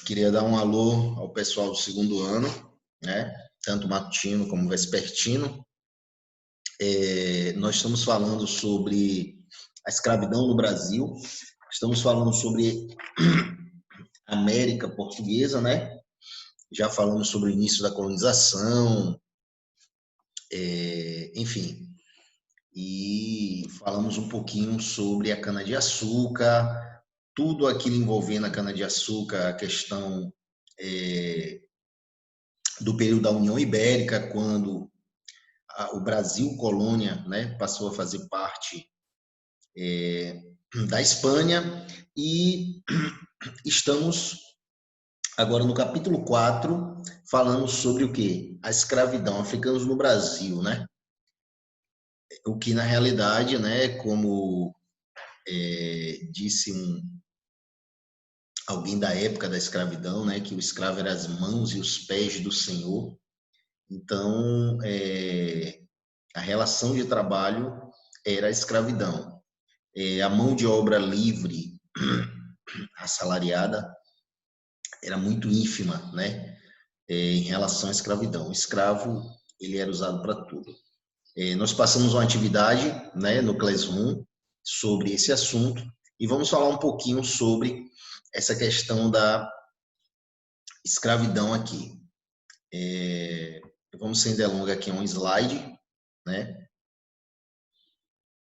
Queria dar um alô ao pessoal do segundo ano, né? Tanto matutino como vespertino. Nós estamos falando sobre a escravidão no Brasil, estamos falando sobre a América Portuguesa, né? Já falamos sobre o início da colonização, enfim, e falamos um pouquinho sobre a cana-de-açúcar, tudo aquilo envolvendo a cana-de-açúcar, a questão do período da União Ibérica, quando o Brasil, colônia, né, passou a fazer parte da Espanha, e estamos agora no capítulo 4, falando sobre o quê? A escravidão, africanos no Brasil, né? O que na realidade, né, como disse alguém da época da escravidão, né, que o escravo era as mãos e os pés do Senhor. Então, a relação de trabalho era a escravidão. A mão de obra livre, assalariada, era muito ínfima, né, em relação à escravidão. O escravo, ele era usado para tudo. Nós passamos uma atividade, né, no Classroom sobre esse assunto e vamos falar um pouquinho sobre essa questão da escravidão aqui. Vamos sem delonga aqui a um slide, né?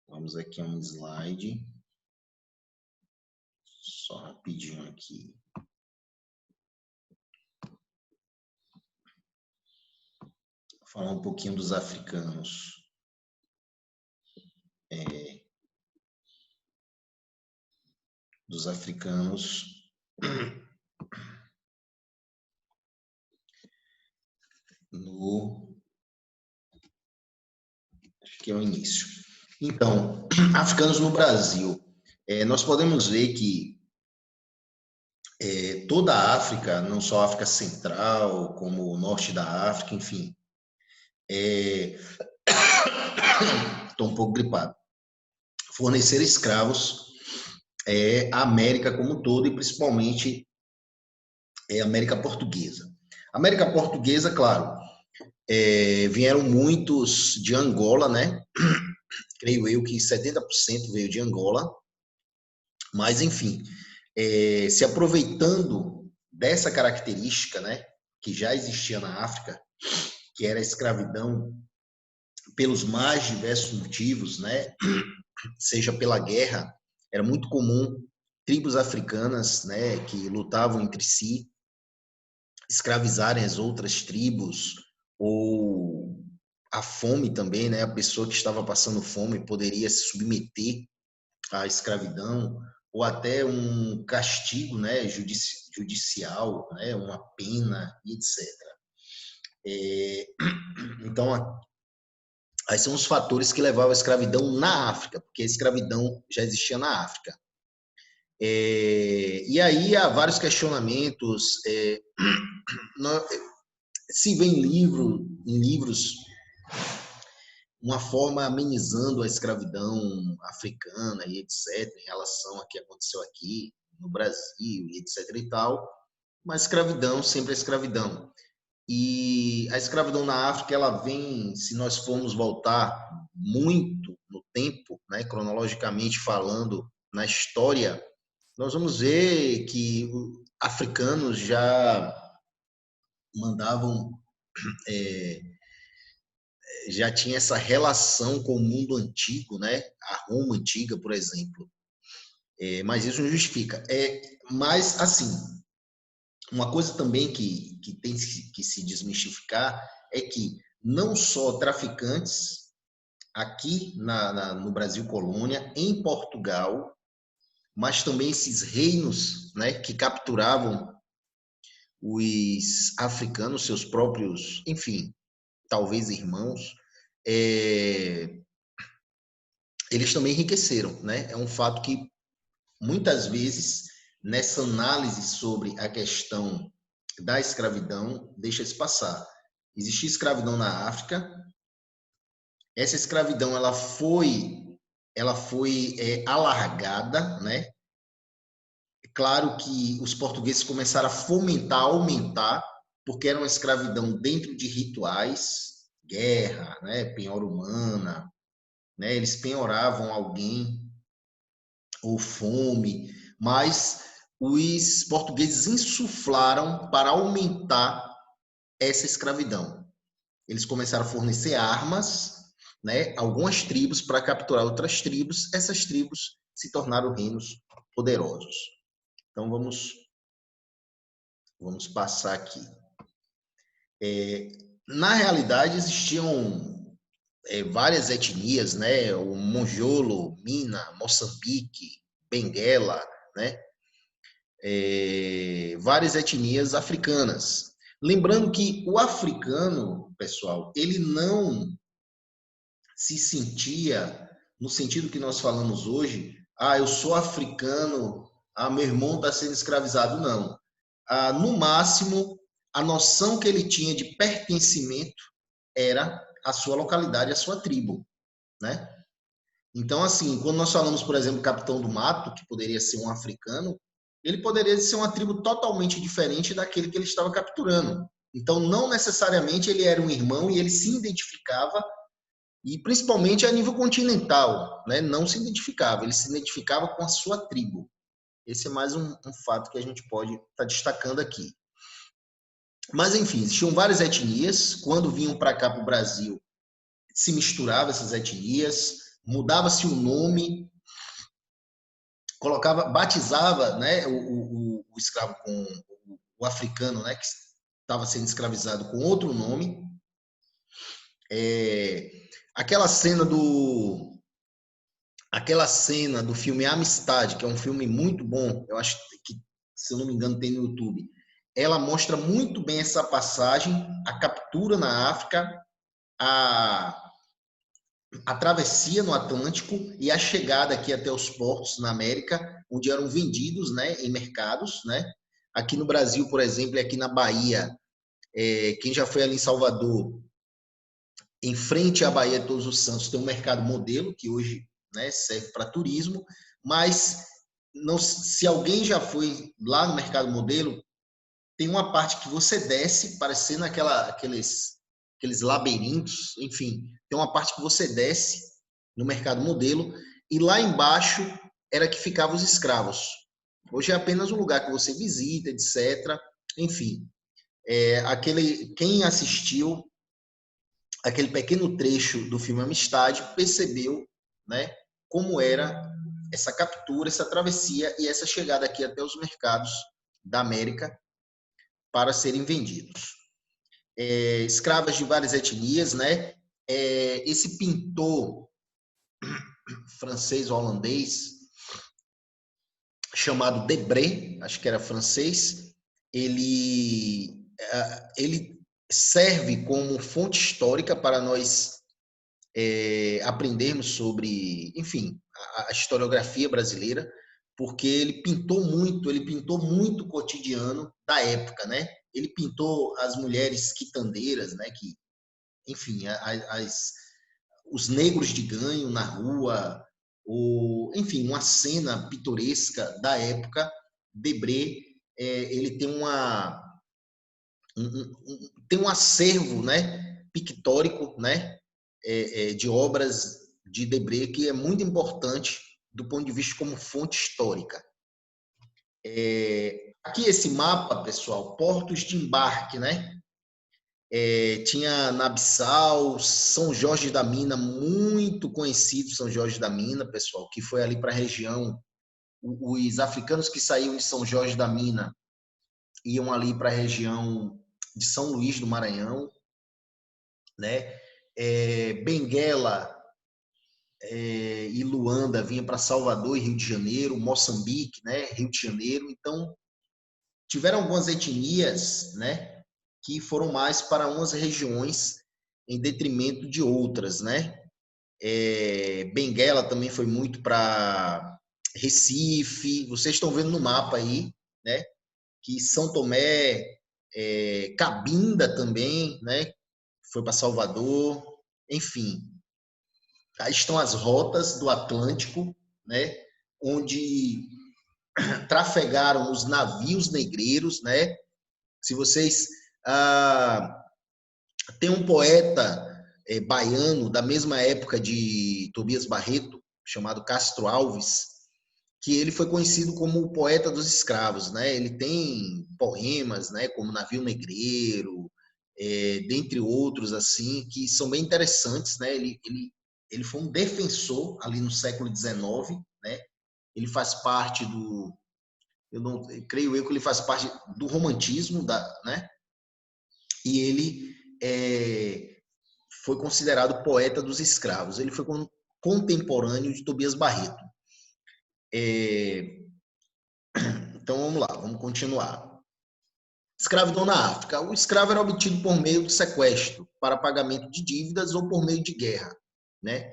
Vamos aqui a um slide. Só rapidinho aqui. Vou falar um pouquinho dos africanos. Dos africanos no... Acho que é o início. Então, africanos no Brasil. Nós podemos ver que toda a África, não só a África Central, como o norte da África, enfim, estou um pouco gripado, fornecer escravos à América como um todo, e principalmente a América Portuguesa. A América Portuguesa, claro, vieram muitos de Angola, né? Creio eu que 70% veio de Angola, mas enfim, se aproveitando dessa característica, né, que já existia na África, que era a escravidão pelos mais diversos motivos, né, seja pela guerra, era muito comum tribos africanas, né, que lutavam entre si, escravizarem as outras tribos, ou a fome também, né, a pessoa que estava passando fome poderia se submeter à escravidão, ou até um castigo, né, judicial, né, uma pena, etc. Então, aí são os fatores que levavam à escravidão na África, porque a escravidão já existia na África. E aí há vários questionamentos. Se vê em livros uma forma amenizando a escravidão africana e etc., em relação ao que aconteceu aqui no Brasil e etc. e tal, mas escravidão sempre é escravidão. E a escravidão na África, ela vem, se nós formos voltar muito no tempo, né, cronologicamente falando, na história, nós vamos ver que africanos já mandavam, já tinha essa relação com o mundo antigo, né, a Roma antiga, por exemplo. Mas isso não justifica. Mas, assim, uma coisa também que tem que se desmistificar é que não só traficantes aqui no Brasil colônia, em Portugal, mas também esses reinos, né, que capturavam os africanos, seus próprios, enfim, talvez irmãos, eles também enriqueceram, né? É um fato que muitas vezes nessa análise sobre a questão da escravidão deixa-se passar. Existia escravidão na África. Essa escravidão ela foi alargada, né, Claro que os portugueses começaram a fomentar, a aumentar, porque era uma escravidão dentro de rituais, guerra, né, penhora humana, né, eles penhoravam alguém, ou fome, mas os portugueses insuflaram para aumentar essa escravidão. Eles começaram a fornecer armas, né, algumas tribos para capturar outras tribos. Essas tribos se tornaram reinos poderosos. Então vamos passar aqui. Na realidade existiam várias etnias, né? O Monjolo, Mina, Moçambique, Benguela, né? Várias etnias africanas. Lembrando que o africano, pessoal, ele não se sentia no sentido que nós falamos hoje, eu sou africano, meu irmão está sendo escravizado, não. No máximo, a noção que ele tinha de pertencimento era a sua localidade, a sua tribo, né? Então, assim, quando nós falamos, por exemplo, Capitão do Mato, que poderia ser um africano, ele poderia ser uma tribo totalmente diferente daquele que ele estava capturando. Então, não necessariamente ele era um irmão e ele se identificava, e principalmente a nível continental, né? Não se identificava, ele se identificava com a sua tribo. Esse é mais um fato que a gente pode estar destacando aqui. Mas, enfim, existiam várias etnias. Quando vinham para cá, para o Brasil, se misturavam essas etnias, mudava-se o nome, colocava, batizava, né, o escravo com o africano, né, que estava sendo escravizado com outro nome. Aquela cena do filme Amistade, que é um filme muito bom, eu acho que, se eu não me engano, tem no YouTube. Ela mostra muito bem essa passagem, a captura na África, a travessia no Atlântico e a chegada aqui até os portos na América, onde eram vendidos, né, em mercados, né? Aqui no Brasil, por exemplo, e aqui na Bahia, quem já foi ali em Salvador, em frente à Bahia de Todos os Santos, tem um mercado modelo que hoje, né, serve para turismo, mas não, se alguém já foi lá no mercado modelo, tem uma parte que você desce, parecendo aqueles labirintos, enfim, tem uma parte que você desce no mercado modelo e lá embaixo era que ficavam os escravos. Hoje é apenas um lugar que você visita, etc. Enfim, quem assistiu aquele pequeno trecho do filme Amistade percebeu, né, como era essa captura, essa travessia e essa chegada aqui até os mercados da América para serem vendidos. Escravas de várias etnias, né? Esse pintor francês ou holandês chamado Debré, acho que era francês, ele serve como fonte histórica para nós aprendermos sobre, enfim, a historiografia brasileira, porque ele pintou muito o cotidiano da época, né? Ele pintou as mulheres quitandeiras, né? Que, enfim, os negros de ganho na rua, enfim, uma cena pitoresca da época. Debré, ele tem tem um acervo, né, pictórico, né, de obras de Debré que é muito importante do ponto de vista como fonte histórica. Aqui esse mapa, pessoal, portos de embarque, né? Tinha Nabissau, São Jorge da Mina, muito conhecido São Jorge da Mina, pessoal, que foi ali para a região. Os africanos que saíam de São Jorge da Mina iam ali para a região de São Luís do Maranhão, né? Benguela e Luanda vinha para Salvador e Rio de Janeiro, Moçambique, né? Rio de Janeiro. Então, tiveram algumas etnias, né? Que foram mais para umas regiões em detrimento de outras, né? Benguela também foi muito para Recife. Vocês estão vendo no mapa aí, né? Que São Tomé, Cabinda também, né? Foi para Salvador. Enfim, aí estão as rotas do Atlântico, né? Onde trafegaram os navios negreiros, né? Se vocês tem um poeta baiano da mesma época de Tobias Barreto, chamado Castro Alves, que ele foi conhecido como o poeta dos escravos, né? Ele tem poemas, né, como Navio Negreiro, dentre outros assim, que são bem interessantes, né? Ele foi um defensor ali no século XIX, né? Ele faz parte do, eu creio eu que ele faz parte do romantismo, né? E ele foi considerado poeta dos escravos. Ele foi contemporâneo de Tobias Barreto. Então vamos lá, vamos continuar. Escravidão na África. O escravo era obtido por meio do sequestro, para pagamento de dívidas ou por meio de guerra, né?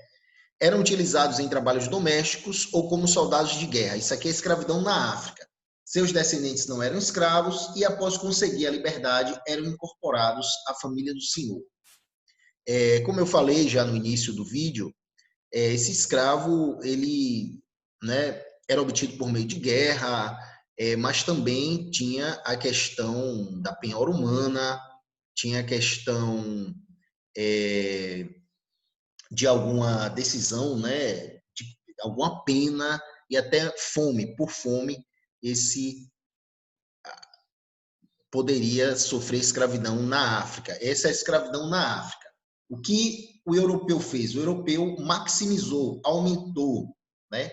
Eram utilizados em trabalhos domésticos ou como soldados de guerra. Isso aqui é escravidão na África. Seus descendentes não eram escravos e, após conseguir a liberdade, eram incorporados à família do senhor. Como eu falei já no início do vídeo, esse escravo, ele, né, era obtido por meio de guerra, mas também tinha a questão da penhora humana, tinha a questão de alguma decisão, né, de alguma pena e até fome. Por fome, esse poderia sofrer escravidão na África. Essa é a escravidão na África. O que o europeu fez? O europeu maximizou, aumentou, né?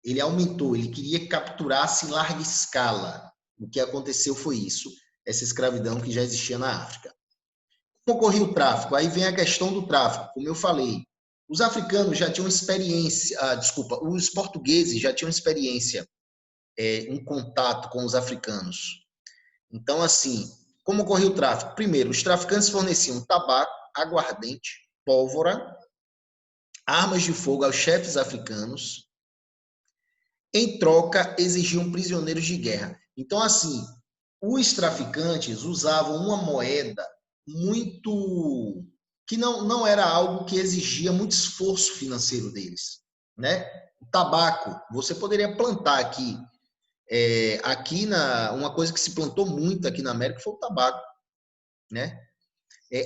Ele aumentou, ele queria capturar-se em larga escala. O que aconteceu foi isso, essa escravidão que já existia na África. Como ocorria o tráfico? Aí vem a questão do tráfico, como eu falei. Os africanos já tinham experiência, os portugueses já tinham experiência, um contato com os africanos. Então, assim, como ocorria o tráfico? Primeiro, os traficantes forneciam tabaco, aguardente, pólvora, armas de fogo aos chefes africanos. Em troca, exigiam prisioneiros de guerra. Então, assim, os traficantes usavam uma moeda muito que não era algo que exigia muito esforço financeiro deles, né? O tabaco, você poderia plantar aqui, uma coisa que se plantou muito aqui na América foi o tabaco, né?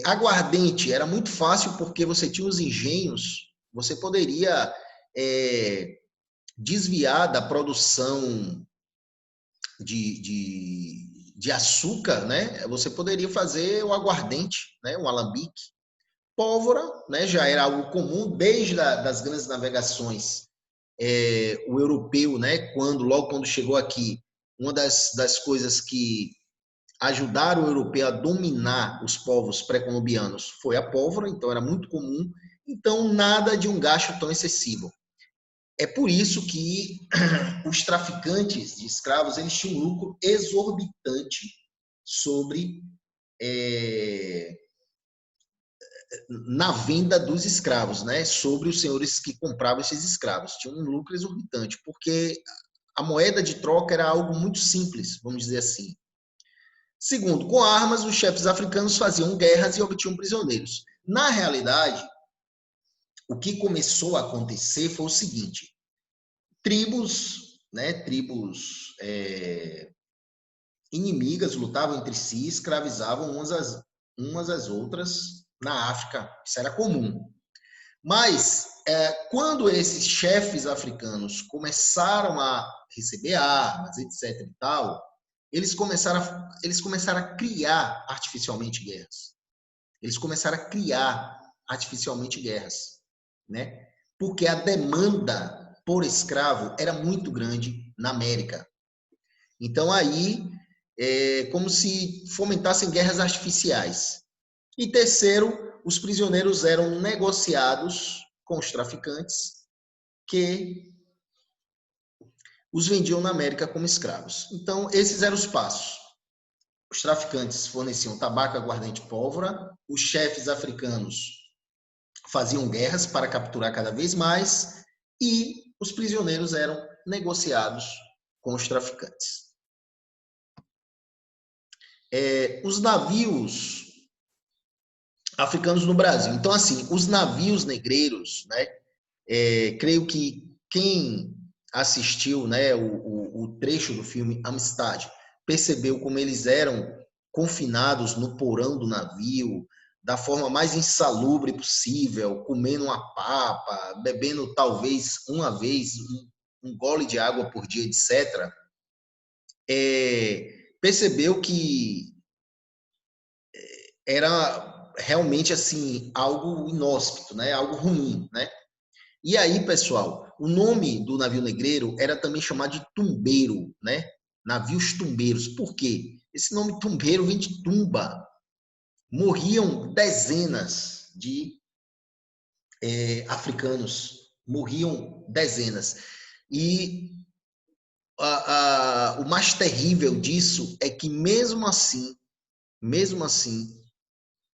Aguardente era muito fácil porque você tinha os engenhos, você poderia desviar da produção de açúcar, né? Você poderia fazer o aguardente, né? Um alambique. Pólvora, né? Já era algo comum desde das grandes navegações. O europeu, né? Logo quando chegou aqui, uma das coisas que ajudaram o europeu a dominar os povos pré-colombianos foi a pólvora, então era muito comum. Então, nada de um gasto tão excessivo. É por isso que os traficantes de escravos eles tinham um lucro exorbitante sobre na venda dos escravos, né? Sobre os senhores que compravam esses escravos. Tinha um lucro exorbitante, porque a moeda de troca era algo muito simples, vamos dizer assim. Segundo, com armas, os chefes africanos faziam guerras e obtinham prisioneiros. Na realidade, o que começou a acontecer foi o seguinte: tribos, né, inimigas lutavam entre si, escravizavam umas às outras na África. Isso era comum. Mas, quando esses chefes africanos começaram a receber armas, etc. e tal, eles começaram a criar artificialmente guerras. Eles começaram a criar artificialmente guerras, né? Porque a demanda por escravo era muito grande na América. Então, aí, como se fomentassem guerras artificiais. E terceiro, os prisioneiros eram negociados com os traficantes que os vendiam na América como escravos. Então, esses eram os passos. Os traficantes forneciam tabaco, aguardente e pólvora. Os chefes africanos faziam guerras para capturar cada vez mais. E os prisioneiros eram negociados com os traficantes. Os navios africanos no Brasil. Então, assim, os navios negreiros, né? Creio que quem assistiu, né, o trecho do filme Amistad, percebeu como eles eram confinados no porão do navio, da forma mais insalubre possível, comendo uma papa, bebendo talvez uma vez um gole de água por dia, etc., percebeu que era realmente assim algo inóspito, né? Algo ruim, né? E aí, pessoal, o nome do navio negreiro era também chamado de tumbeiro, né? Navios tumbeiros. Por quê? Esse nome tumbeiro vem de tumba. Morriam dezenas de africanos, morriam dezenas. E o mais terrível disso é que mesmo assim,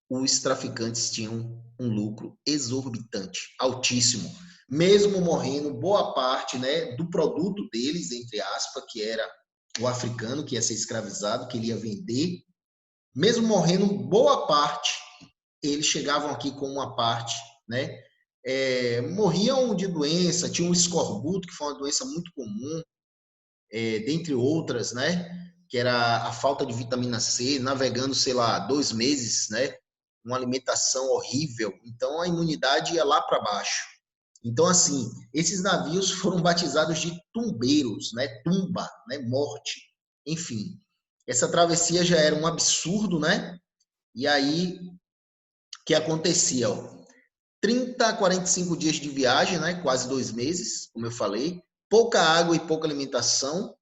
os traficantes tinham um lucro exorbitante, altíssimo, mesmo morrendo boa parte, né, do produto deles, entre aspas, que era o africano que ia ser escravizado, que ele ia vender, mesmo morrendo boa parte, eles chegavam aqui com uma parte, né, morriam de doença, tinha um escorbuto, que foi uma doença muito comum, dentre outras, né, que era a falta de vitamina C, navegando, sei lá, 2 meses, né, uma alimentação horrível, então a imunidade ia lá para baixo. Então, assim, esses navios foram batizados de tumbeiros, né? Tumba, né? Morte. Enfim, essa travessia já era um absurdo, né? E aí, o que acontecia? Ó, 30 a 45 dias de viagem, né? Quase 2 meses, como eu falei. Pouca água e pouca alimentação.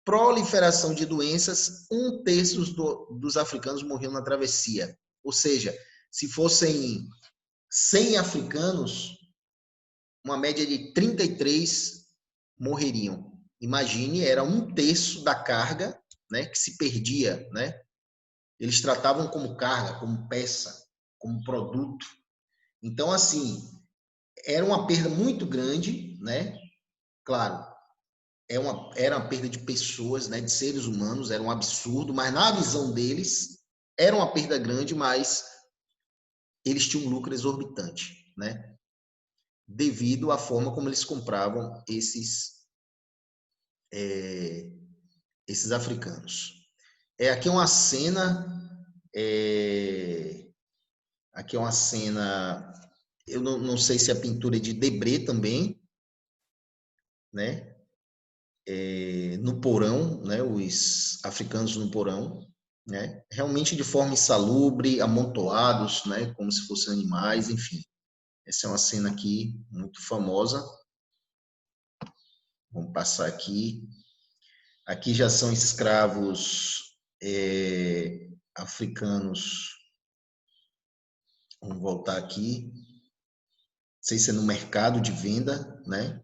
Proliferação de doenças. 1/3 dos africanos morriam na travessia. Ou seja, se fossem 100 africanos, uma média de 33 morreriam. Imagine, era 1/3 da carga, né, que se perdia, né? Eles tratavam como carga, como peça, como produto. Então, assim, era uma perda muito grande, né? Claro, era uma perda de pessoas, né, de seres humanos, era um absurdo, mas na visão deles era uma perda grande, mas eles tinham um lucro exorbitante, né? Devido à forma como eles compravam esses africanos. Aqui é uma cena, aqui é uma cena, eu não sei se a pintura é de Debré também, né? No porão, né? Os africanos no porão, né? Realmente de forma insalubre, amontoados, né? Como se fossem animais, enfim. Essa é uma cena aqui muito famosa. Vamos passar aqui. Aqui já são escravos africanos. Vamos voltar aqui. Não sei se é no mercado de venda, né?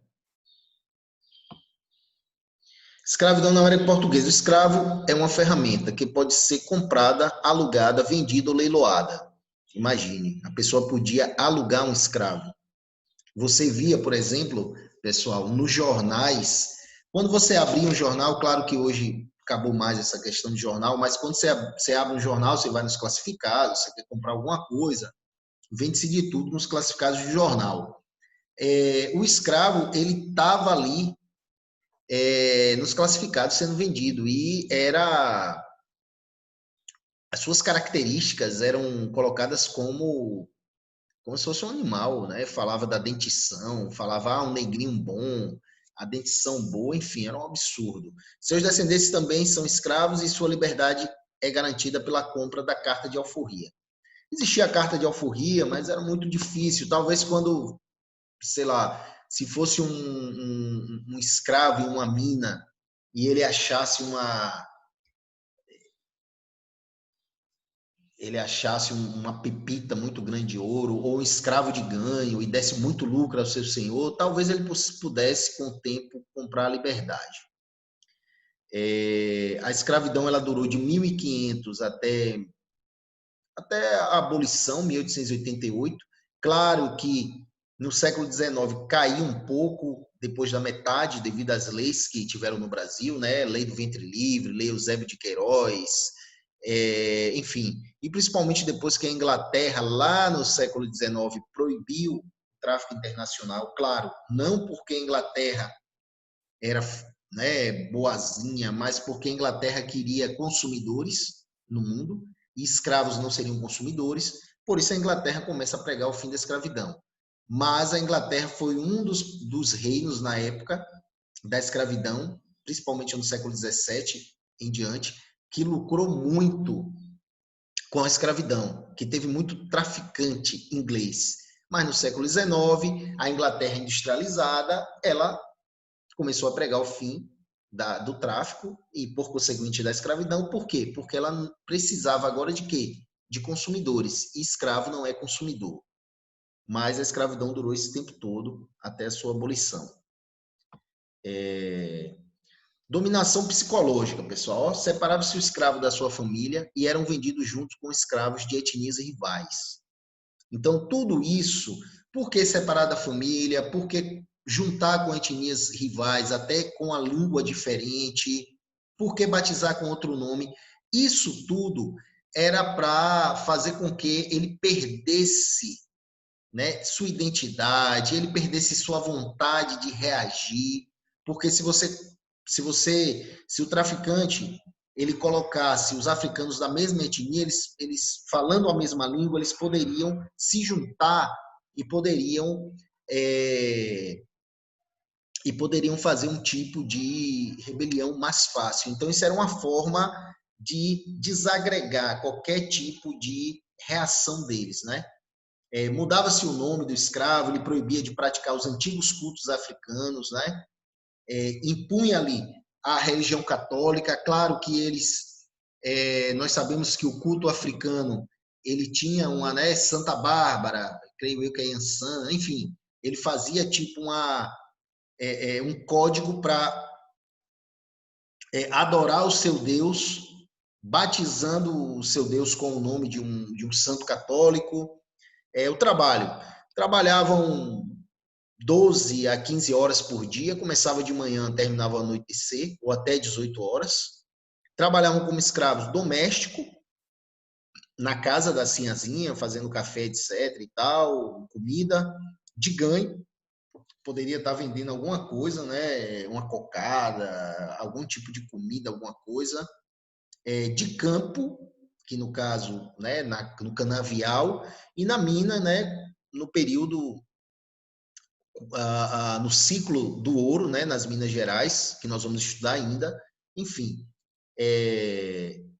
Escravidão na América Portuguesa. O escravo é uma ferramenta que pode ser comprada, alugada, vendida ou leiloada. Imagine, a pessoa podia alugar um escravo. Você via, por exemplo, pessoal, nos jornais, quando você abria um jornal, claro que hoje acabou mais essa questão de jornal, mas quando você abre um jornal, você vai nos classificados, você quer comprar alguma coisa, vende-se de tudo nos classificados de jornal. O escravo, ele estava ali nos classificados sendo vendido e as suas características eram colocadas como se fosse um animal, né? Falava da dentição, falava um negrinho bom, a dentição boa, enfim, era um absurdo. Seus descendentes também são escravos e sua liberdade é garantida pela compra da carta de alforria. Existia a carta de alforria, mas era muito difícil. Talvez quando, sei lá, se fosse um escravo em uma mina e ele achasse uma pepita muito grande de ouro ou um escravo de ganho e desse muito lucro ao seu senhor, talvez ele pudesse, com o tempo, comprar a liberdade. A escravidão ela durou de 1500 até a abolição, 1888. Claro que no século XIX caiu um pouco depois da metade devido às leis que tiveram no Brasil, né? Lei do ventre livre, Lei Eusébio de Queiroz, enfim, e principalmente depois que a Inglaterra, lá no século XIX, proibiu o tráfico internacional, claro, não porque a Inglaterra era, né, boazinha, mas porque a Inglaterra queria consumidores no mundo e escravos não seriam consumidores, por isso a Inglaterra começa a pregar o fim da escravidão. Mas a Inglaterra foi um dos reinos na época da escravidão, principalmente no século XVII em diante, que lucrou muito com a escravidão, que teve muito traficante inglês. Mas no século XIX, a Inglaterra industrializada, ela começou a pregar o fim do tráfico e, por conseguinte, da escravidão. Por quê? Porque ela precisava agora de quê? De consumidores. E escravo não é consumidor. Mas a escravidão durou esse tempo todo até a sua abolição. Dominação psicológica, pessoal. Separava-se o escravo da sua família e eram vendidos juntos com escravos de etnias rivais. Então, tudo isso, por que separar da família? Por que juntar com etnias rivais, até com a língua diferente? Por que batizar com outro nome? Isso tudo era para fazer com que ele perdesse, né, sua identidade, ele perdesse sua vontade de reagir, porque se o traficante ele colocasse os africanos da mesma etnia, eles falando a mesma língua, eles poderiam se juntar e é, poderiam fazer um tipo de rebelião mais fácil. Então, isso era uma forma de desagregar qualquer tipo de reação deles, né? Mudava-se o nome do escravo, ele proibia de praticar os antigos cultos africanos, né? Impunha ali a religião católica. Claro que nós sabemos que o culto africano, ele tinha uma, né, Santa Bárbara, creio eu que é Yansan, enfim, ele fazia tipo um código para adorar o seu Deus, batizando o seu Deus com o nome de um santo católico. O trabalho. Trabalhavam 12 a 15 horas por dia, começava de manhã, terminava ao anoitecer, ou até 18 horas. Trabalhavam como escravos domésticos, na casa da sinhazinha, fazendo café, etc. e tal, comida, de ganho. Poderia estar vendendo alguma coisa, né? Uma cocada, algum tipo de comida, alguma coisa. De campo, que no caso, né, no canavial, e na mina, né, no período no ciclo do ouro, né, nas Minas Gerais, que nós vamos estudar ainda, enfim.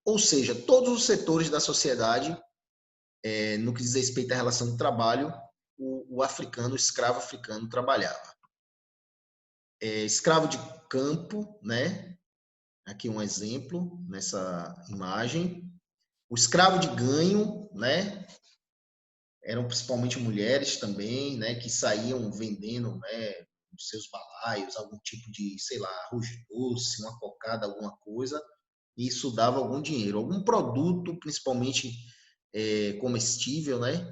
Ou seja, todos os setores da sociedade, no que diz respeito à relação de trabalho, o africano, o escravo africano trabalhava. Escravo de campo, né? Aqui um exemplo nessa imagem. O escravo de ganho, né? Eram principalmente mulheres também, né, que saíam vendendo, né, os seus balaios, algum tipo de, sei lá, arroz doce, uma cocada, alguma coisa, e isso dava algum dinheiro. Algum produto, principalmente comestível, né,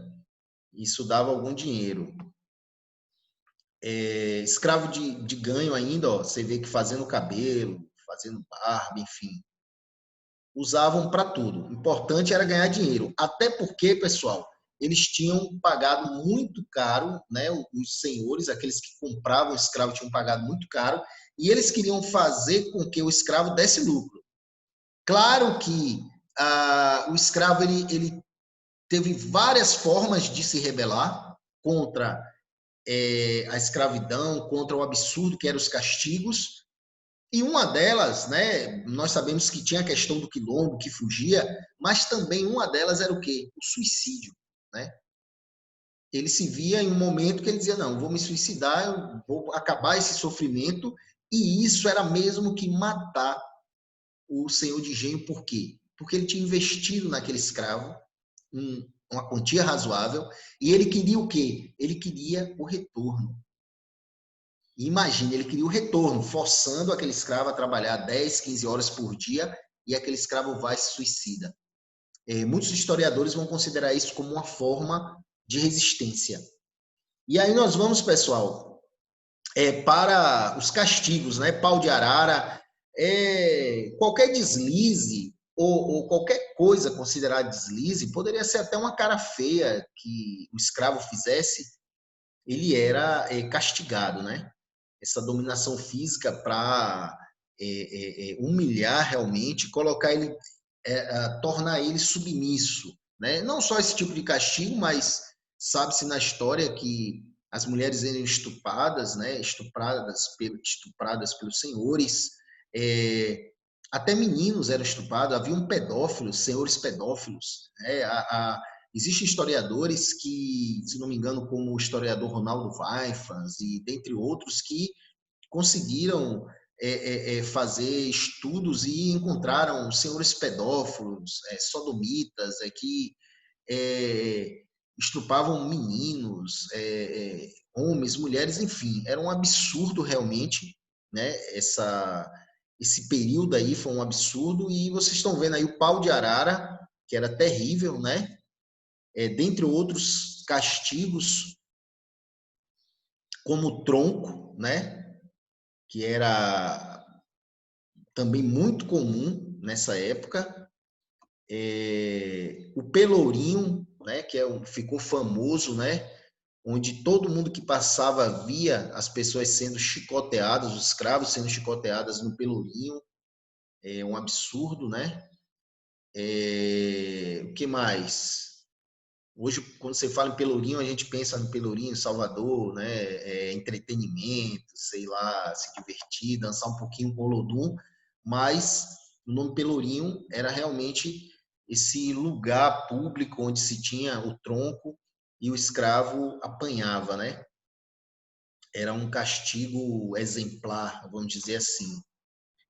isso dava algum dinheiro. Escravo de ganho ainda, ó, você vê que fazendo cabelo, fazendo barba, enfim, usavam para tudo. O importante era ganhar dinheiro. Até porque, pessoal, eles tinham pagado muito caro, né? Os senhores, aqueles que compravam o escravo, tinham pagado muito caro, e eles queriam fazer com que o escravo desse lucro. Claro que o escravo ele teve várias formas de se rebelar contra a escravidão, contra o absurdo que eram os castigos, e uma delas, né, nós sabemos que tinha a questão do quilombo, que fugia, mas também uma delas era o quê? O suicídio, né? Ele se via em um momento que ele dizia, não, vou me suicidar, eu vou acabar esse sofrimento, e isso era mesmo que matar o senhor de engenho. Por quê? Porque ele tinha investido naquele escravo uma quantia razoável, e ele queria o quê? Ele queria o retorno. Imagine, ele queria o retorno, forçando aquele escravo a trabalhar 10, 15 horas por dia, e aquele escravo vai e se suicida. Muitos historiadores vão considerar isso como uma forma de resistência. E aí nós vamos, pessoal, para os castigos, né? Pau de arara, qualquer deslize ou qualquer coisa considerada deslize, poderia ser até uma cara feia que o escravo fizesse, ele era castigado, né? essa dominação física para humilhar realmente, colocar ele, tornar ele submisso, né? Não só esse tipo de castigo, mas sabe-se na história que as mulheres eram estupradas, né? Estupradas pelos senhores, até meninos eram estuprados, havia pedófilos, senhores pedófilos, né? Existem historiadores que, se não me engano, como o historiador Ronaldo Waifans e dentre outros, que conseguiram fazer estudos e encontraram senhores pedófilos, sodomitas, que estupravam meninos, homens, mulheres, enfim, era um absurdo realmente, né? Esse período aí foi um absurdo e vocês estão vendo aí o pau de arara, que era terrível, né? Dentre outros castigos, como o tronco, né? Que era também muito comum nessa época. O pelourinho, né? Que ficou famoso, né? Onde todo mundo que passava via as pessoas sendo chicoteadas, os escravos sendo chicoteadas no pelourinho. É um absurdo, né? O que mais? Hoje, quando você fala em Pelourinho, a gente pensa no Pelourinho, Salvador, né? Entretenimento, sei lá, se divertir, dançar um pouquinho com o Olodum, mas o nome Pelourinho era realmente esse lugar público onde se tinha o tronco e o escravo apanhava, né? Era um castigo exemplar, vamos dizer assim.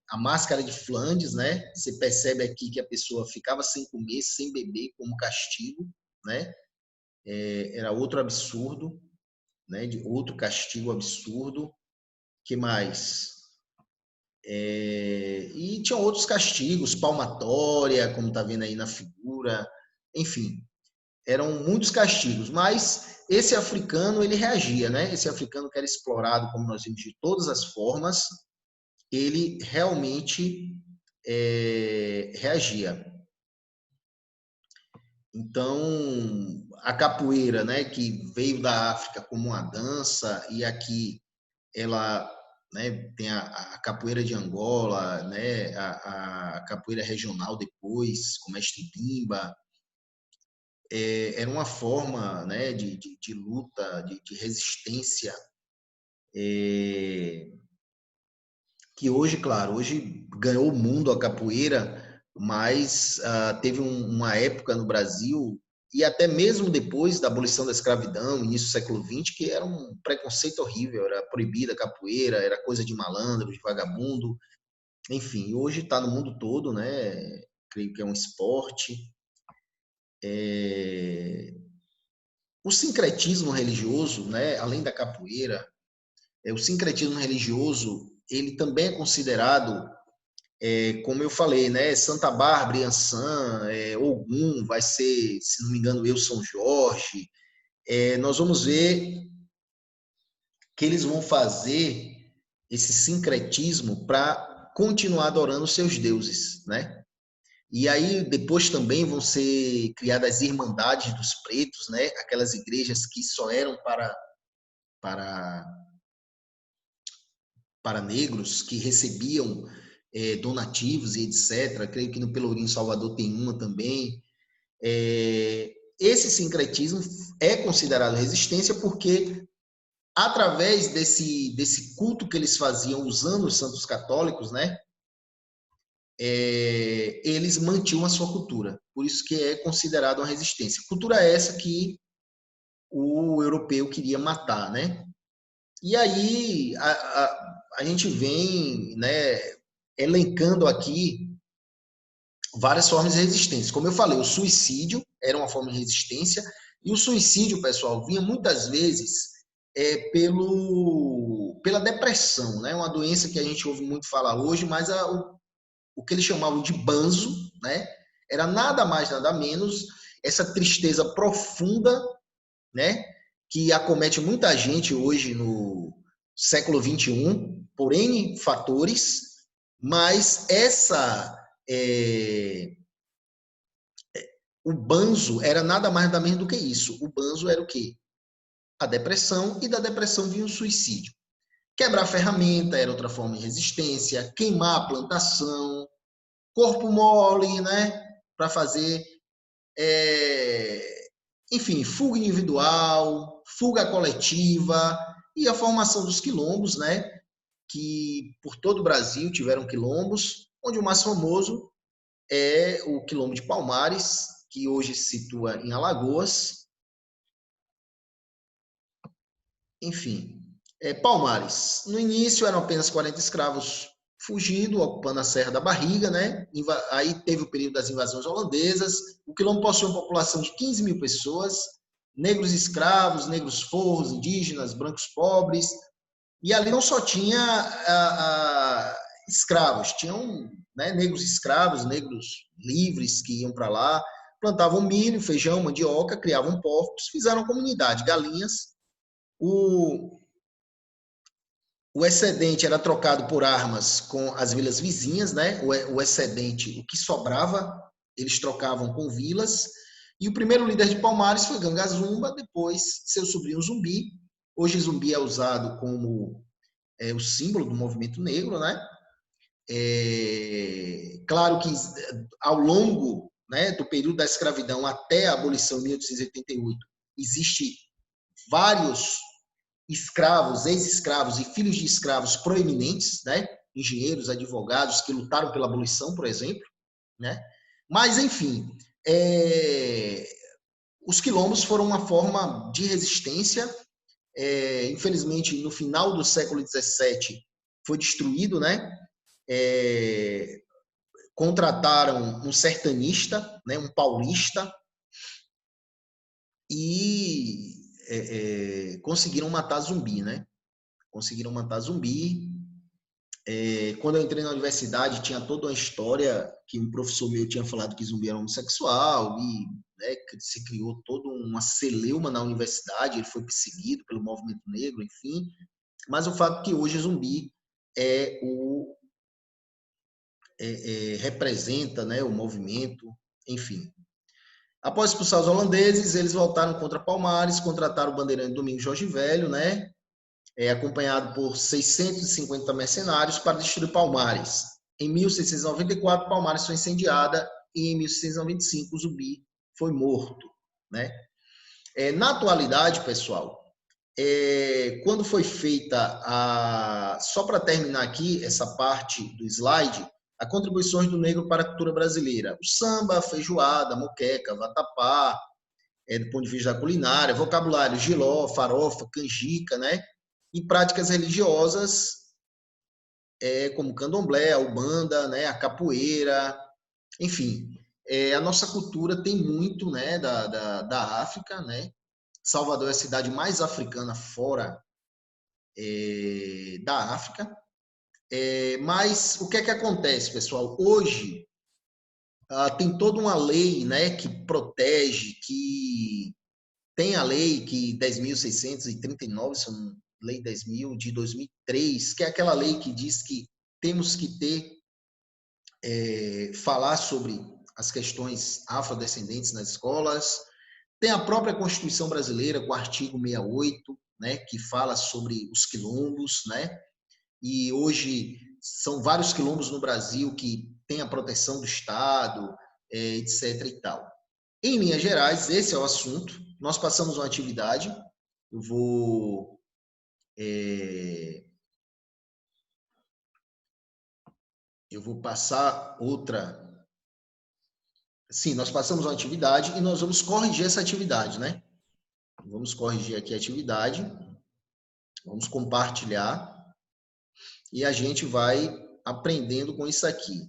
A máscara de Flandres, né? Você percebe aqui que a pessoa ficava sem comer, sem beber, como castigo, né? Era outro absurdo, né? De outro castigo absurdo. Que mais? E tinha outros castigos, palmatória, como está vendo aí na figura, enfim, eram muitos castigos, mas esse africano ele reagia, né? Esse africano que era explorado, como nós vimos, de todas as formas, ele realmente reagia. Então, a capoeira, né, que veio da África como uma dança, e aqui ela, né, tem a capoeira de Angola, né, a capoeira regional depois, com mestre Bimba, era uma forma, né, de luta, de resistência, que hoje, claro, hoje ganhou o mundo a capoeira, mas teve uma época no Brasil, e até mesmo depois da abolição da escravidão, início do século XX, que era um preconceito horrível, era proibida a capoeira, era coisa de malandro, de vagabundo, enfim, hoje está no mundo todo, né? Creio que é um esporte. O sincretismo religioso, né? Além da capoeira, o sincretismo religioso, ele também é considerado, como eu falei, né? Santa Bárbara, Iansã, Ogum, vai ser, se não me engano, eu, São Jorge. Nós vamos ver que eles vão fazer esse sincretismo para continuar adorando seus deuses, né? E aí depois também vão ser criadas as irmandades dos pretos, né? Aquelas igrejas que só eram para para negros, que recebiam donativos e etc. Creio que no Pelourinho Salvador tem uma também. Esse sincretismo é considerado resistência porque através desse culto que eles faziam usando os santos católicos, né? Eles mantinham a sua cultura. Por isso que é considerado uma resistência. Cultura essa que o europeu queria matar, né? E aí a gente vem, né, elencando aqui várias formas de resistência. Como eu falei, o suicídio era uma forma de resistência, e o suicídio, pessoal, vinha muitas vezes pela depressão, né? Uma doença que a gente ouve muito falar hoje, mas o que eles chamavam de banzo, né? Era nada mais, nada menos essa tristeza profunda, né? Que acomete muita gente hoje no século XXI, por N fatores, mas o banzo era nada mais nada menos do que isso. O banzo era o quê? A depressão, e da depressão vinha o suicídio. Quebrar ferramenta era outra forma de resistência, queimar a plantação, corpo mole, né? Para fazer, enfim, fuga individual, fuga coletiva e a formação dos quilombos, né? Que por todo o Brasil tiveram quilombos, onde o mais famoso é o quilombo de Palmares, que hoje se situa em Alagoas. Enfim, Palmares. No início eram apenas 40 escravos fugindo, ocupando a Serra da Barriga, né? Aí teve o período das invasões holandesas. O quilombo possui uma população de 15 mil pessoas, negros escravos, negros forros, indígenas, brancos pobres. E ali não só tinha escravos, tinham, né, negros escravos, negros livres que iam para lá, plantavam milho, feijão, mandioca, criavam porcos, fizeram comunidade, galinhas. O excedente era trocado por armas com as vilas vizinhas, né? O excedente, o que sobrava, eles trocavam com vilas. E o primeiro líder de Palmares foi Ganga Zumba, depois seu sobrinho Zumbi. Hoje Zumbi é usado como o símbolo do movimento negro, né? Claro que ao longo, né, do período da escravidão até a abolição em 1888, existe vários escravos, ex-escravos e filhos de escravos proeminentes, né? Engenheiros, advogados que lutaram pela abolição, por exemplo, né? Mas, enfim, os quilombos foram uma forma de resistência. Infelizmente, no final do século XVII, foi destruído, né? Contrataram um sertanista, né? Um paulista, e conseguiram matar Zumbi, né? Conseguiram matar Zumbi. Quando eu entrei na universidade, tinha toda uma história que um professor meu tinha falado que Zumbi era homossexual e, né, se criou toda uma celeuma na universidade, ele foi perseguido pelo movimento negro, enfim. Mas o fato é que hoje Zumbi representa, né, o movimento, enfim. Após expulsar os holandeses, eles voltaram contra Palmares, contrataram o bandeirante Domingos Jorge Velho, né, acompanhado por 650 mercenários para destruir Palmares. Em 1694, Palmares foi incendiada e em 1695 o Zumbi foi morto, né? Na atualidade, pessoal, quando foi feita só para terminar aqui essa parte do slide, as contribuições do negro para a cultura brasileira. O samba, a feijoada, a moqueca, a vatapá, do ponto de vista da culinária, vocabulário, giló, farofa, canjica, né? E práticas religiosas, como candomblé, a ubanda, né? A capoeira, enfim. A nossa cultura tem muito, né, da África, né? Salvador é a cidade mais africana fora da África. Mas o que é que acontece, pessoal? Hoje tem toda uma lei, né, que protege, que tem a lei que 10.639, lei 10.000 de 2003, que é aquela lei que diz que temos que falar sobre as questões afrodescendentes nas escolas. Tem a própria Constituição brasileira, com o artigo 68, né, que fala sobre os quilombos, né? E hoje são vários quilombos no Brasil que têm a proteção do Estado, etc. e tal. Em linhas gerais, esse é o assunto. Nós passamos uma atividade. Eu vou passar outra. Sim, nós passamos uma atividade e nós vamos corrigir essa atividade, né? Vamos corrigir aqui a atividade. Vamos compartilhar e a gente vai aprendendo com isso aqui.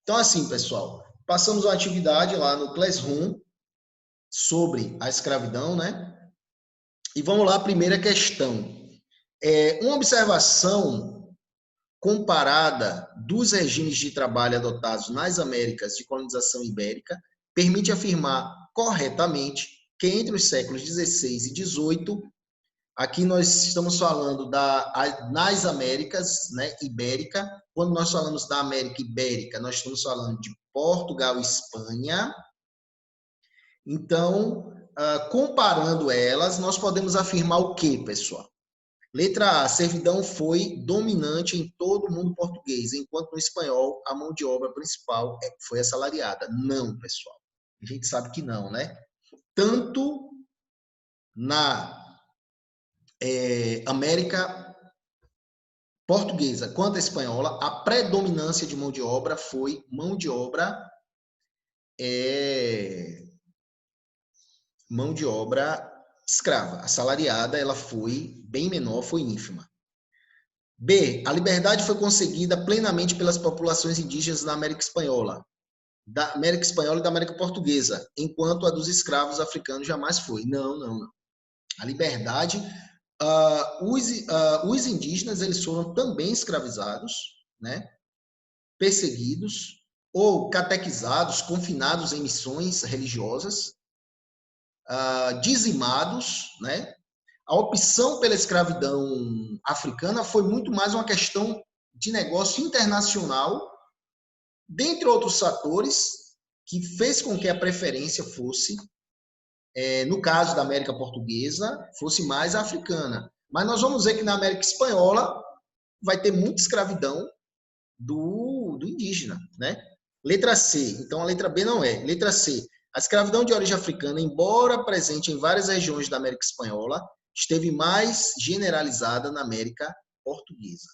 Então, assim, pessoal, passamos uma atividade lá no Classroom sobre a escravidão, né? E vamos lá, a primeira questão. Uma observação comparada dos regimes de trabalho adotados nas Américas de colonização ibérica permite afirmar corretamente que entre os séculos XVI e XVIII, aqui nós estamos falando nas Américas, né, ibérica. Quando nós falamos da América Ibérica, nós estamos falando de Portugal e Espanha. Então, comparando elas, nós podemos afirmar o quê, pessoal? Letra A, servidão foi dominante em todo o mundo português, enquanto no espanhol a mão de obra principal foi assalariada. Não, pessoal. A gente sabe que não, né? Tanto na América portuguesa quanto a espanhola, a predominância de mão de obra foi mão de obra escrava. Assalariada, ela foi bem menor, foi ínfima. B. A liberdade foi conseguida plenamente pelas populações indígenas da América Espanhola e da América Portuguesa, enquanto a dos escravos africanos jamais foi. Não, não, não. A liberdade, os indígenas, eles foram também escravizados, né? Perseguidos ou catequizados, confinados em missões religiosas, dizimados, né? A opção pela escravidão africana foi muito mais uma questão de negócio internacional, dentre outros fatores, que fez com que a preferência fosse, no caso da América Portuguesa, fosse mais africana. Mas nós vamos ver que na América Espanhola vai ter muita escravidão do indígena, né? Letra C. Então, a letra B não é. Letra C. A escravidão de origem africana, embora presente em várias regiões da América Espanhola, esteve mais generalizada na América Portuguesa.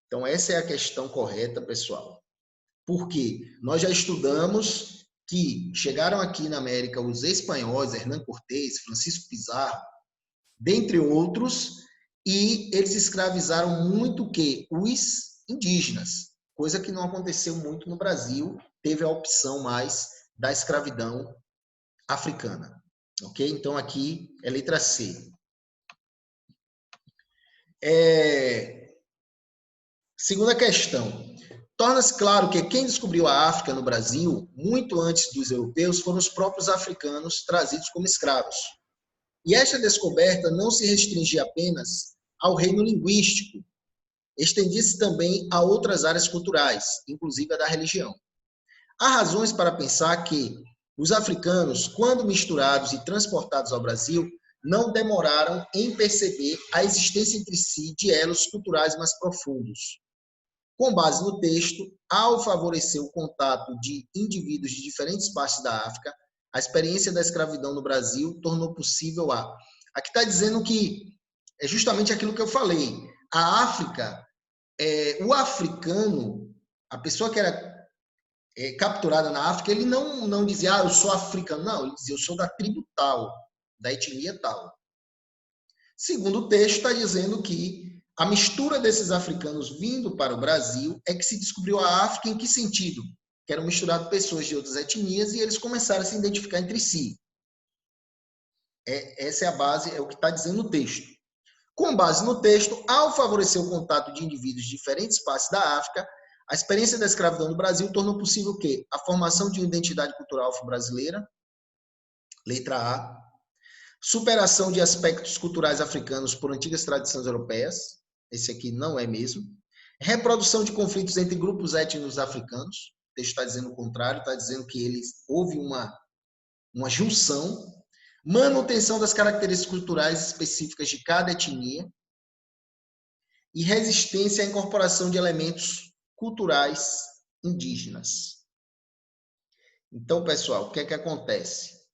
Então, essa é a questão correta, pessoal. Porque nós já estudamos que chegaram aqui na América os espanhóis, Hernán Cortés, Francisco Pizarro, dentre outros, e eles escravizaram muito o quê? Os indígenas, coisa que não aconteceu muito no Brasil, teve a opção mais da escravidão africana. Ok? Então, aqui é letra C. Segunda questão. Torna-se claro que quem descobriu a África no Brasil, muito antes dos europeus, foram os próprios africanos trazidos como escravos. E esta descoberta não se restringia apenas ao reino linguístico, estendia-se também a outras áreas culturais, inclusive a da religião. Há razões para pensar que os africanos, quando misturados e transportados ao Brasil, não demoraram em perceber a existência entre si de elos culturais mais profundos. Com base no texto, ao favorecer o contato de indivíduos de diferentes partes da África, a experiência da escravidão no Brasil tornou possível a... Aqui está dizendo que é justamente aquilo que eu falei. A África, o africano, a pessoa que era capturada na África, ele não dizia, eu sou africano. Não, ele dizia, eu sou da tribo tal, da etnia tal. Segundo o texto, está dizendo que a mistura desses africanos vindo para o Brasil é que se descobriu a África em que sentido? Que eram misturadas pessoas de outras etnias e eles começaram a se identificar entre si. Essa é a base, é o que está dizendo o texto. Com base no texto, ao favorecer o contato de indivíduos de diferentes partes da África, a experiência da escravidão no Brasil tornou possível o quê? A formação de uma identidade cultural afro-brasileira, letra A, superação de aspectos culturais africanos por antigas tradições europeias, esse aqui não é mesmo, reprodução de conflitos entre grupos étnicos africanos, o texto está dizendo o contrário, está dizendo que houve uma junção, manutenção das características culturais específicas de cada etnia e resistência à incorporação de elementos culturais indígenas. Então, pessoal, o que é que acontece?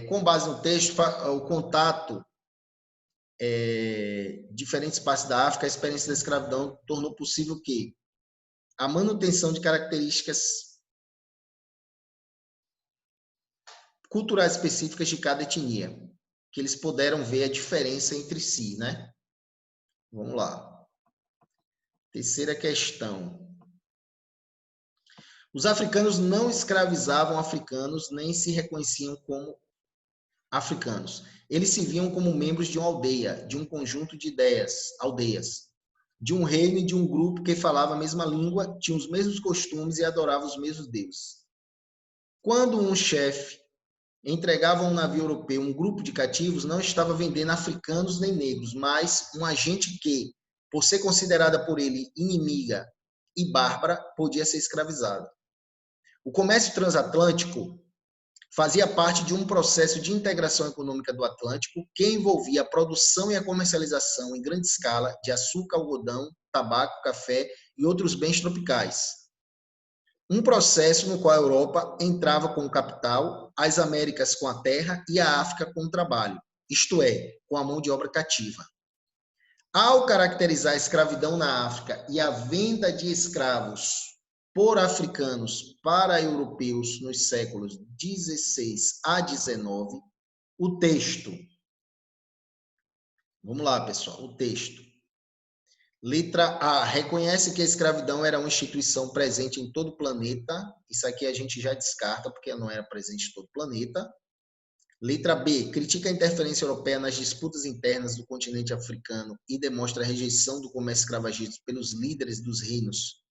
Com base no texto, o contato diferentes partes da África, a experiência da escravidão tornou possível o quê? A manutenção de características culturais específicas de cada etnia, que eles puderam ver a diferença entre si, né? Vamos lá. Terceira questão. Os africanos não escravizavam africanos, nem se reconheciam como africanos. Eles se viam como membros de uma aldeia, de um conjunto de aldeias, de um reino e de um grupo que falava a mesma língua, tinha os mesmos costumes e adorava os mesmos deuses. Quando um chefe entregava a um navio europeu um grupo de cativos, não estava vendendo africanos nem negros, mas um agente que, por ser considerada por ele inimiga e bárbara, podia ser escravizada. O comércio transatlântico fazia parte de um processo de integração econômica do Atlântico que envolvia a produção e a comercialização em grande escala de açúcar, algodão, tabaco, café e outros bens tropicais. Um processo no qual a Europa entrava com o capital, as Américas com a terra e a África com o trabalho, isto é, com a mão de obra cativa. Ao caracterizar a escravidão na África e a venda de escravos por africanos para europeus nos séculos 16 a 19, o texto. Vamos lá, pessoal, o texto. Letra A. Reconhece que a escravidão era uma instituição presente em todo o planeta. Isso aqui a gente já descarta, porque não era presente em todo o planeta. Letra B. Critica a interferência europeia nas disputas internas do continente africano e demonstra a rejeição do comércio escravagista pelos líderes dos reinos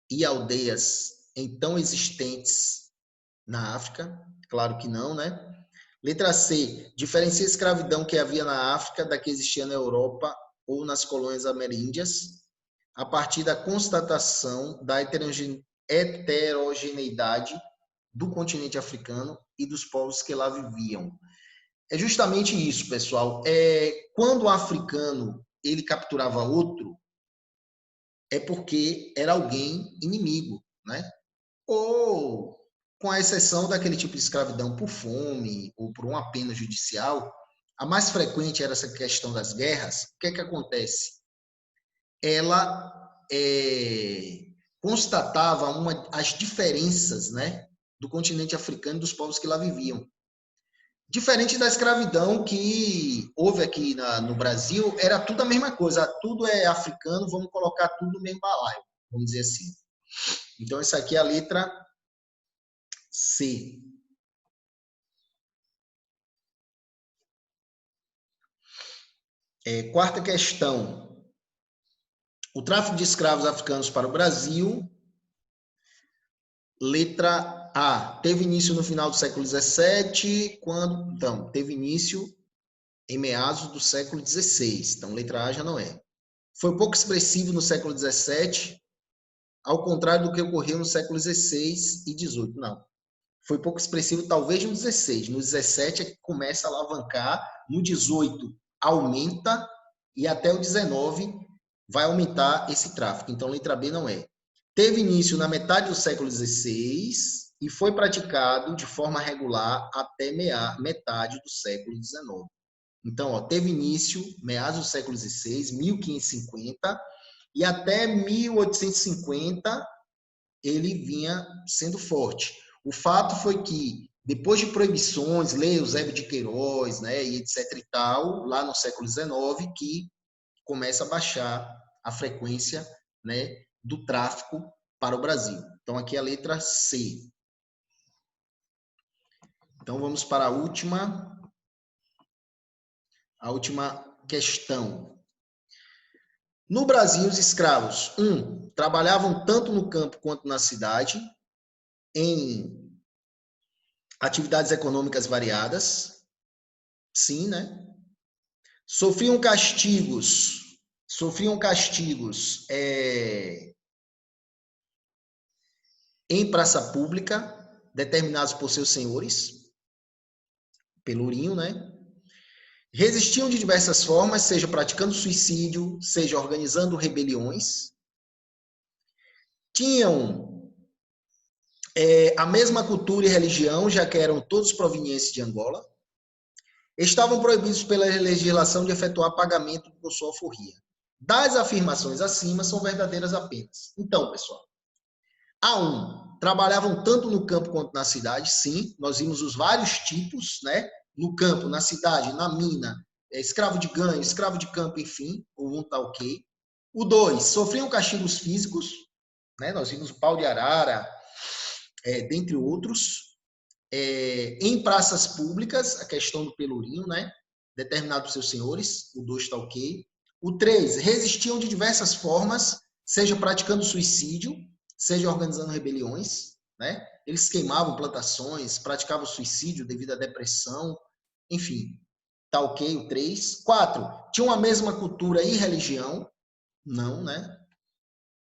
e aldeias então existentes na África. Claro que não, né? Letra C. Diferencia a escravidão que havia na África da que existia na Europa ou nas colônias ameríndias, a partir da constatação da heterogeneidade do continente africano e dos povos que lá viviam. É justamente isso, pessoal. Quando o africano ele capturava outro, é porque era alguém inimigo, né? Ou, com a exceção daquele tipo de escravidão por fome ou por uma pena judicial, a mais frequente era essa questão das guerras. O que é que acontece? Ela constatava as diferenças, né, do continente africano e dos povos que lá viviam. Diferente da escravidão que houve aqui no Brasil, era tudo a mesma coisa, tudo é africano, vamos colocar tudo no mesmo balaio, vamos dizer assim. Então, essa aqui é a letra C. Quarta questão. O tráfico de escravos africanos para o Brasil. Letra A. Teve início no final do século XVII, quando... Então, teve início em meados do século XVI. Então, letra A já não é. Foi pouco expressivo no século XVII, ao contrário do que ocorreu no século XVI e XVIII. Não. Foi pouco expressivo talvez no XVI. No XVII é que começa a alavancar. No XVIII aumenta e até o XIX vai aumentar esse tráfico. Então, letra B não é. Teve início na metade do século XVI e foi praticado de forma regular até metade do século XIX. Então, teve início meados do século XVI, 1550, e até 1850 ele vinha sendo forte. O fato foi que, depois de proibições, lei Eusébio de Queiroz, né, e etc e tal, lá no século XIX, que começa a baixar a frequência, né, do tráfico para o Brasil. Então, aqui é a letra C. Então, vamos para a última questão. No Brasil, os escravos, trabalhavam tanto no campo quanto na cidade, em atividades econômicas variadas. Sim, né? Sofriam castigos em praça pública, determinados por seus senhores, pelourinho, né? Resistiam de diversas formas, seja praticando suicídio, seja organizando rebeliões. Tinham a mesma cultura e religião, já que eram todos provenientes de Angola. Estavam proibidos pela legislação de efetuar pagamento por sua alforria. Das afirmações acima são verdadeiras apenas. Então, pessoal, A1, trabalhavam tanto no campo quanto na cidade, sim, nós vimos os vários tipos, né? No campo, na cidade, na mina, escravo de ganho, escravo de campo, enfim, o 1 tá ok. O 2, sofriam castigos físicos, né? Nós vimos o pau de arara, dentre outros. Em praças públicas, a questão do pelourinho, né? Determinado por seus senhores, o 2 está ok. O 3, resistiam de diversas formas, seja praticando suicídio, seja organizando rebeliões, né? Eles queimavam plantações, praticavam suicídio devido à depressão, enfim, tá ok o 3. 4, tinham a mesma cultura e religião, não, né?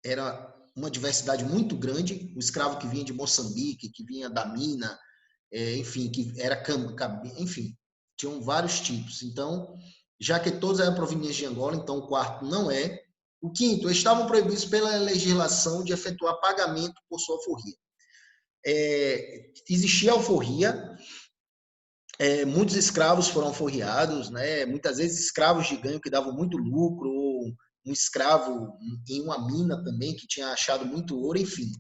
Era uma diversidade muito grande, o escravo que vinha de Moçambique, que vinha da mina, enfim, que era, enfim, tinham vários tipos. Então, já que todos eram provenientes de Angola, então o quarto não é. O quinto, estavam proibidos pela legislação de efetuar pagamento por sua alforria. Existia alforria, muitos escravos foram alforriados, né? Muitas vezes escravos de ganho que davam muito lucro, ou um escravo em uma mina também que tinha achado muito ouro, enfim.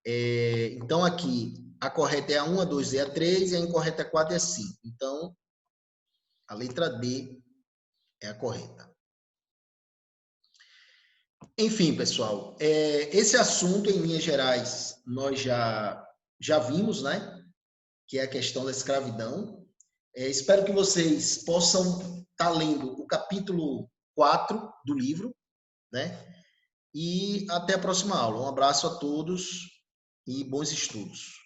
Então aqui a correta é a 1, a 2 e a 3, e a incorreta é a 4 e a 5. Então a letra D é a correta. Enfim, pessoal, esse assunto, em linhas gerais, nós já vimos, né? Que é a questão da escravidão. Espero que vocês possam estar lendo o capítulo 4 do livro, né? E até a próxima aula. Um abraço a todos e bons estudos.